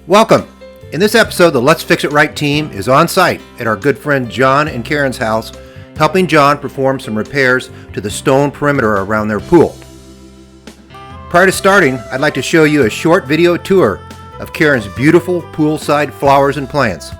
Welcome! In this episode, the Let's Fix It Right team is on site at our good friend John and Karen's house, helping John perform some repairs to the stone perimeter around their pool. Prior to starting, I'd like to show you a short video tour of Karen's beautiful poolside flowers and plants.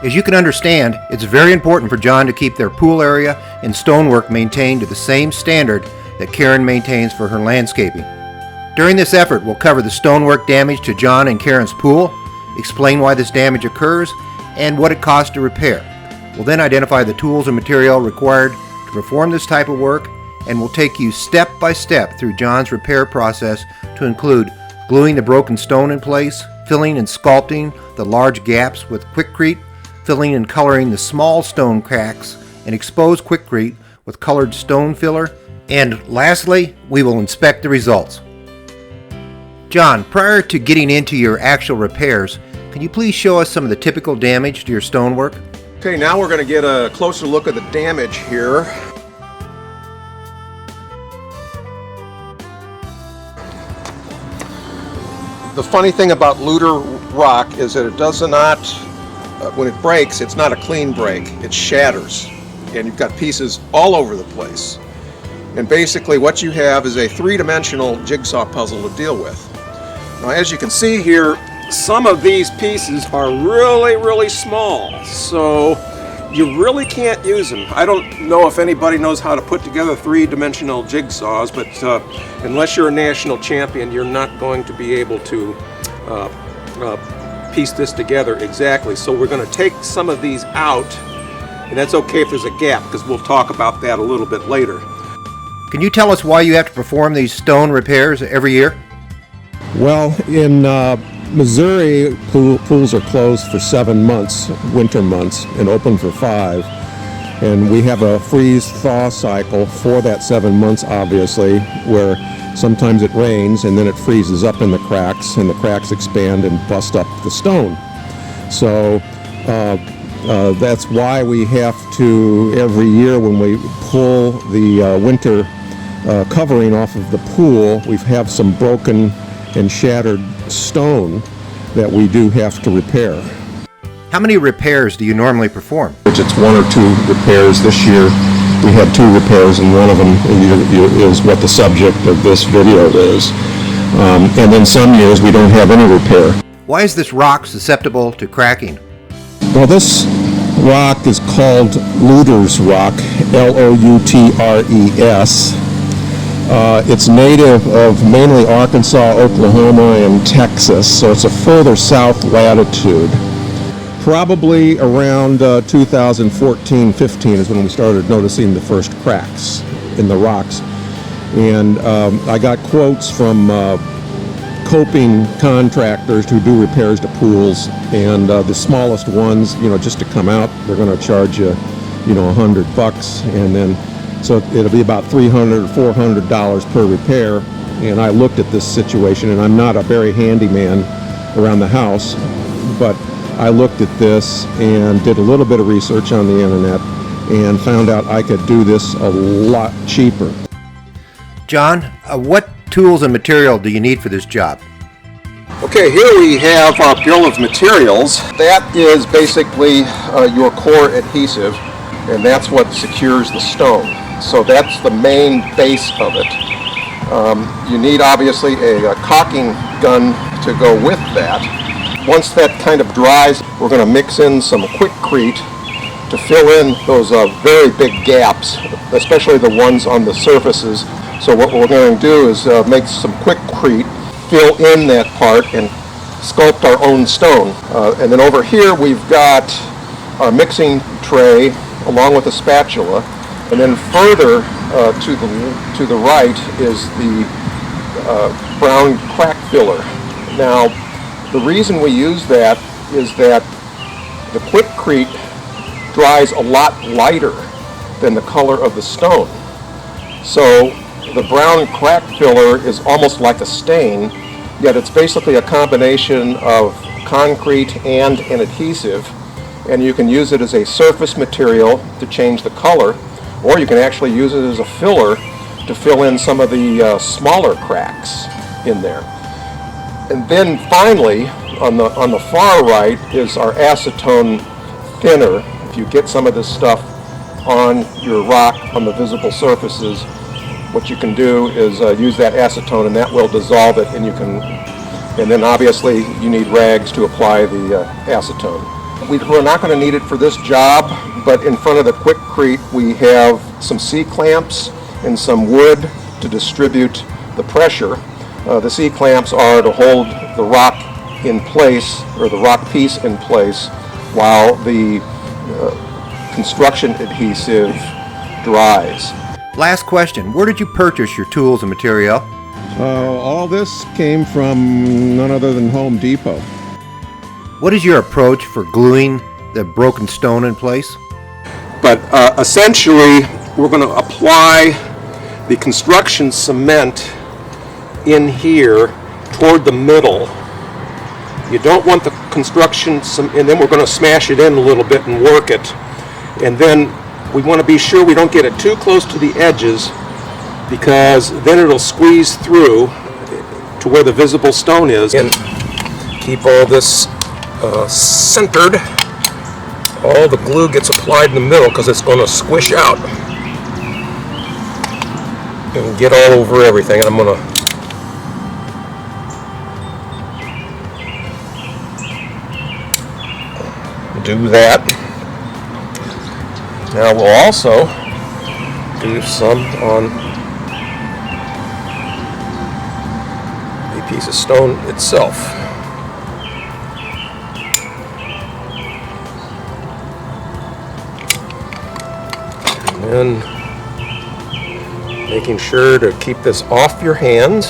As you can understand, it's very important for John to keep their pool area and stonework maintained to the same standard that Karen maintains for her landscaping. During this effort, we'll cover the stonework damage to John and Karen's pool, explain why this damage occurs, and what it costs to repair. We'll then identify the tools and material required to perform this type of work, and we'll take you step by step through John's repair process to include gluing the broken stone in place, filling and sculpting the large gaps with Quikrete, filling and coloring the small stone cracks, and expose Quikrete with colored stone filler, and lastly, we will inspect the results. John, prior to getting into your actual repairs, can you please show us some of the typical damage to your stonework? Okay, now we're going to get a closer look at the damage here. The funny thing about luter rock is that it does not, when it breaks, it's not a clean break, it shatters. And you've got pieces all over the place. And basically what you have is a three-dimensional jigsaw puzzle to deal with. Now as you can see here, some of these pieces are really small, so you really can't use them. I don't know if anybody knows how to put together three-dimensional jigsaws, but unless you're a national champion, you're not going to be able to piece this together exactly. So we're going to take some of these out, and that's okay if there's a gap, because we'll talk about that a little bit later. Can you tell us why you have to perform these stone repairs every year? Well, in Missouri, pools are closed for 7 months, winter months, and open for 5. And we have a freeze-thaw cycle for that 7 months, obviously, where sometimes it rains and then it freezes up in the cracks, and the cracks expand and bust up the stone. So that's why we have to, every year when we pull the winter covering off of the pool, we have some broken and shattered stone that we do have to repair. How many repairs do you normally perform? It's 1 or 2 repairs. This year we had 2 repairs, and one of them is what the subject of this video is. And then some years we don't have any repair. Why is this rock susceptible to cracking? Well, this rock is called Luter's rock, L-O-U-T-R-E-S. It's native of mainly Arkansas, Oklahoma, and Texas, so it's a further south latitude. Probably around 2014-15 is when we started noticing the first cracks in the rocks. And I got quotes from coping contractors who do repairs to pools, and the smallest ones, just to come out, they're going to charge you, $100, and then so it'll be about $300 or $400 per repair. And I looked at this situation, and I'm not a very handy man around the house, but I looked at this and did a little bit of research on the internet and found out I could do this a lot cheaper. John, what tools and material do you need for this job? Okay, here we have our bill of materials. That is basically your core adhesive, and that's what secures the stone. So that's the main base of it. You need obviously a caulking gun to go with that. Once that kind of dries, we're going to mix in some Quikrete to fill in those very big gaps, especially the ones on the surfaces So what we're going to do is make some Quikrete, fill in that part, and sculpt our own stone. And then over here we've got our mixing tray along with a spatula. And then further to the right is the brown crack filler. Now, the reason we use that is that the Quikrete dries a lot lighter than the color of the stone. So the brown crack filler is almost like a stain, yet it's basically a combination of concrete and an adhesive, and you can use it as a surface material to change the color, or you can actually use it as a filler to fill in some of the smaller cracks in there. And then finally, on the far right is our acetone thinner. If you get some of this stuff on your rock, on the visible surfaces, what you can do is use that acetone, and that will dissolve it, and then obviously you need rags to apply the acetone. We're not going to need it for this job, but in front of the Quikrete we have some C-clamps and some wood to distribute the pressure. The C-clamps are to hold the rock in place, or the rock piece in place, while the construction adhesive dries. Last question, where did you purchase your tools and material? All this came from none other than Home Depot. What is your approach for gluing the broken stone in place? But essentially, we're going to apply the construction cement in here toward the middle. You don't want the construction cement, and then we're going to smash it in a little bit and work it. And then we want to be sure we don't get it too close to the edges, because then it'll squeeze through to where the visible stone is. And keep all this centered. All the glue gets applied in the middle because it's going to squish out and get all over everything. And I'm going to do that. Now we'll also do some on a piece of stone itself. And making sure to keep this off your hands,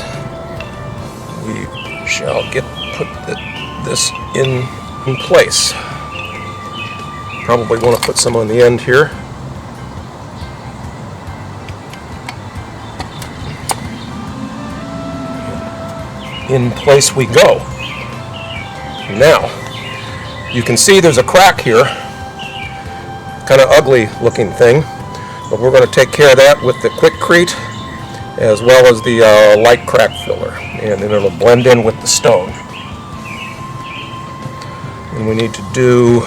we shall put this in place. Probably want to put some on the end here. In place we go. Now, you can see there's a crack here, kind of ugly looking thing, but we're going to take care of that with the Quikrete as well as the light crack filler, and then it'll blend in with the stone. And we need to do,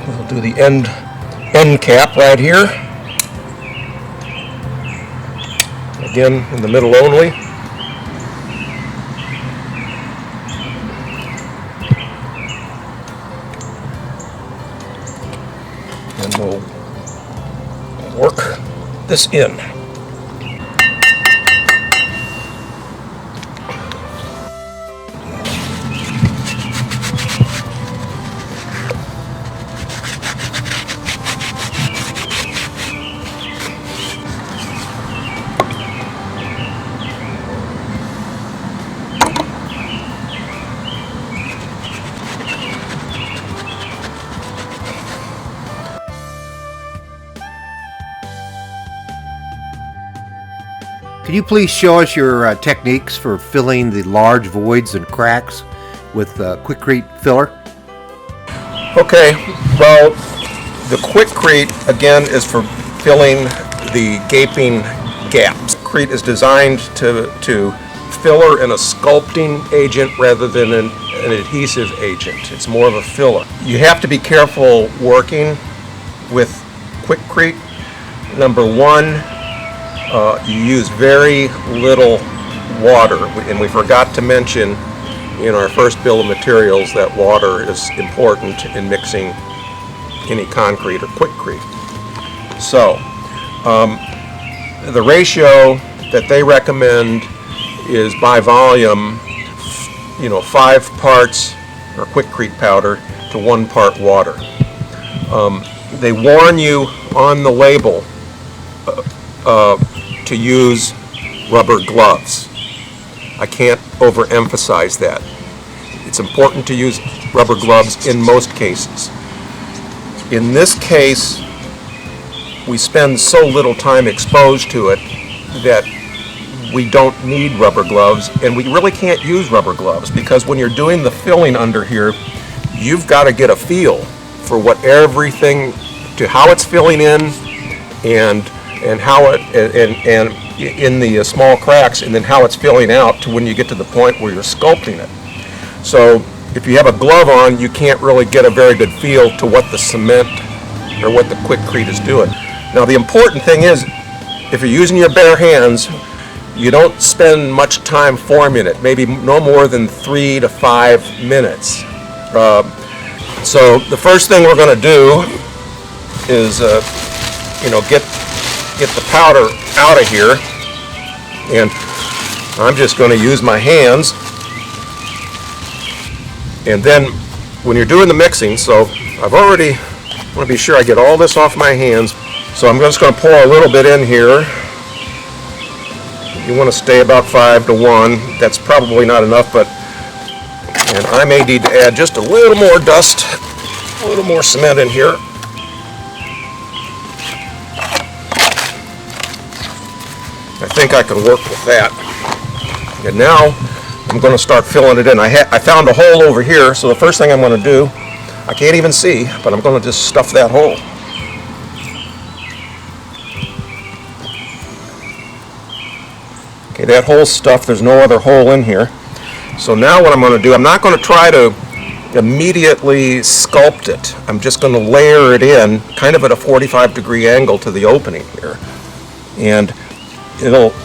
we'll do the end cap right here, again in the middle only. And we'll work this in. Could you please show us your techniques for filling the large voids and cracks with Quikrete filler? Okay, well, the Quikrete again is for filling the gaping gaps. Quikrete is designed to filler in a sculpting agent rather than an adhesive agent. It's more of a filler. You have to be careful working with Quikrete. Number one, you use very little water, and we forgot to mention in our first bill of materials that water is important in mixing any concrete or Quikrete. So the ratio that they recommend is by volume, 5 parts or Quikrete powder to 1 part water. They warn you on the label to use rubber gloves. I can't overemphasize that. It's important to use rubber gloves in most cases. In this case, we spend so little time exposed to it that we don't need rubber gloves, and we really can't use rubber gloves because when you're doing the filling under here, you've got to get a feel for what everything, to how it's filling in and how it and in the small cracks, and then how it's filling out to when you get to the point where you're sculpting it. So if you have a glove on, you can't really get a very good feel to what the cement or what the Quikrete is doing. Now the important thing is, if you're using your bare hands, you don't spend much time forming it, maybe no more than 3 to 5 minutes. So the first thing we're going to do is get the powder out of here, and I'm just going to use my hands. And then when you're doing the mixing, so I want to be sure I get all this off my hands. So I'm just going to pour a little bit in here. You want to stay about 5 to 1. That's probably not enough, and I may need to add just a little more dust, a little more cement in here. I think I can work with that. And now I'm going to start filling it in. I found a hole over here, so the first thing I'm going to do, I can't even see, but I'm going to just stuff that hole. Okay, that hole's stuffed. There's no other hole in here. So now what I'm going to do, I'm not going to try to immediately sculpt it. I'm just going to layer it in kind of at a 45-degree angle to the opening here. And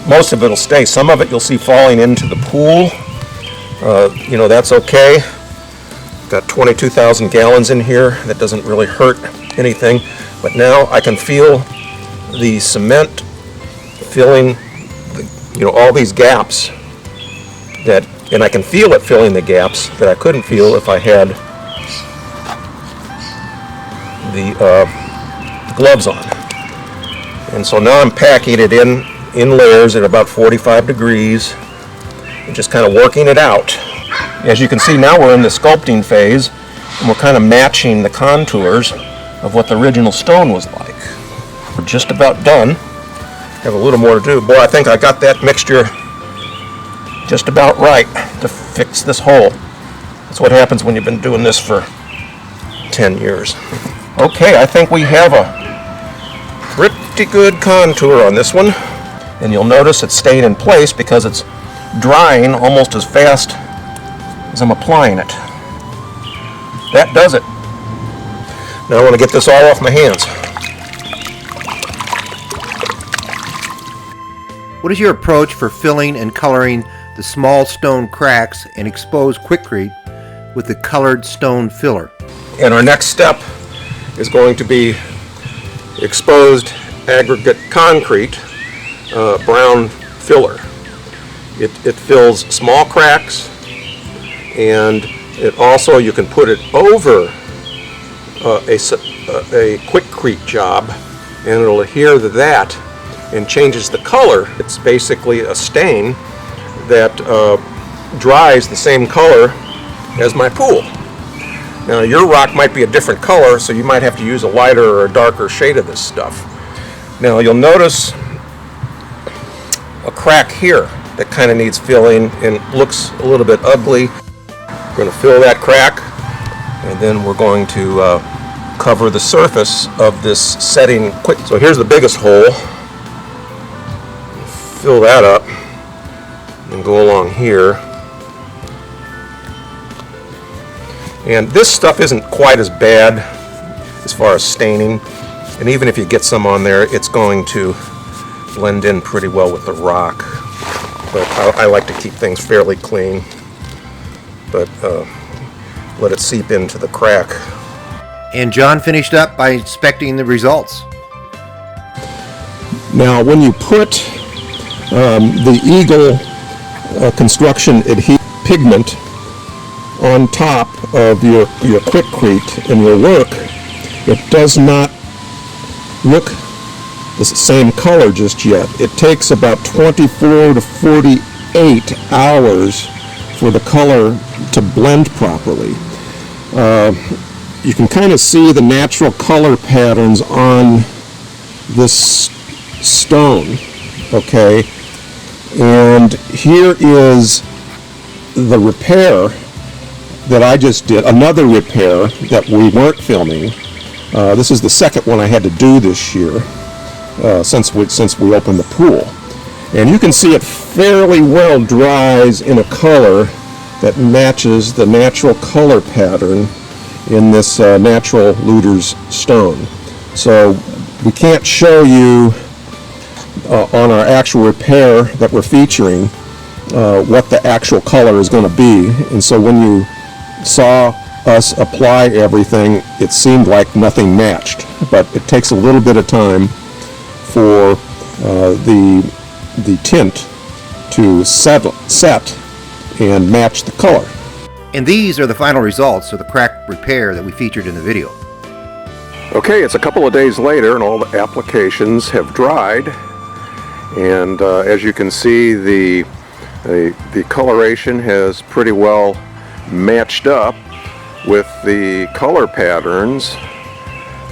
most of it will stay. Some of it you'll see falling into the pool. That's okay. Got 22,000 gallons in here. That doesn't really hurt anything. But now I can feel the cement filling all these gaps and I can feel it filling the gaps that I couldn't feel if I had the gloves on. And so now I'm packing it in layers at about 45 degrees and just kind of working it out. As you can see, now we're in the sculpting phase, and we're kind of matching the contours of what the original stone was like. We're just about done. Have a little more to do. Boy, I think I got that mixture just about right to fix this hole. That's what happens when you've been doing this for 10 years. Okay, I think we have a pretty good contour on this one. And you'll notice it's staying in place because it's drying almost as fast as I'm applying it. That does it. Now I want to get this all off my hands. What is your approach for filling and coloring the small stone cracks and exposed Quikrete with the colored stone filler? And our next step is going to be exposed aggregate concrete brown filler. It fills small cracks, and it also, you can put it over a Quikrete job, and it'll adhere to that and changes the color. It's basically a stain that dries the same color as my pool. Now your rock might be a different color, so you might have to use a lighter or a darker shade of this stuff. Now you'll notice a crack here that kind of needs filling and looks a little bit ugly. We're going to fill that crack, and then we're going to cover the surface of this setting quick. So here's the biggest hole. Fill that up and go along here. And this stuff isn't quite as bad as far as staining, and even if you get some on there, it's going to blend in pretty well with the rock. But I like to keep things fairly clean, but let it seep into the crack. And John finished up by inspecting the results. Now, when you put the Eagle construction adhesive pigment on top of your Quikrete in your work, it does not look the same color just yet. It takes about 24 to 48 hours for the color to blend properly. You can kind of see the natural color patterns on this stone, okay? And here is the repair that I just did, another repair that we weren't filming. This is the second one I had to do this year since we opened the pool. And you can see it fairly well dries in a color that matches the natural color pattern in this natural Luder's stone. So we can't show you on our actual repair that we're featuring what the actual color is going to be. And so when you saw us apply everything, it seemed like nothing matched. But it takes a little bit of time for the tint to set and match the color. And these are the final results of the crack repair that we featured in the video. Okay, it's a couple of days later and all the applications have dried, and as you can see, the coloration has pretty well matched up with the color patterns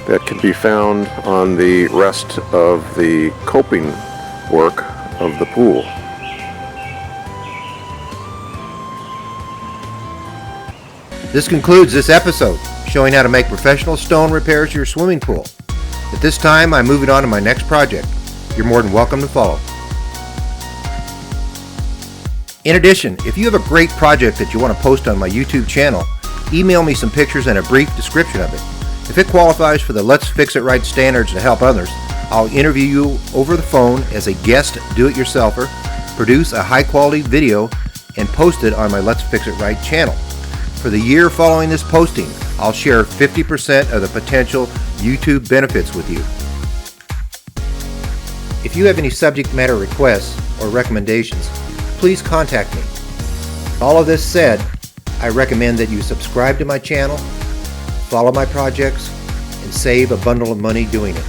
that can be found on the rest of the coping work of the pool. This concludes this episode, showing how to make professional stone repairs to your swimming pool. At this time, I'm moving on to my next project. You're more than welcome to follow. In addition, if you have a great project that you want to post on my YouTube channel, email me some pictures and a brief description of it. If it qualifies for the Let's Fix It Right standards to help others, I'll interview you over the phone as a guest do-it-yourselfer, produce a high-quality video, and post it on my Let's Fix It Right channel. For the year following this posting, I'll share 50% of the potential YouTube benefits with you. If you have any subject matter requests or recommendations, please contact me. All of this said, I recommend that you subscribe to my channel, follow my projects, and save a bundle of money doing it.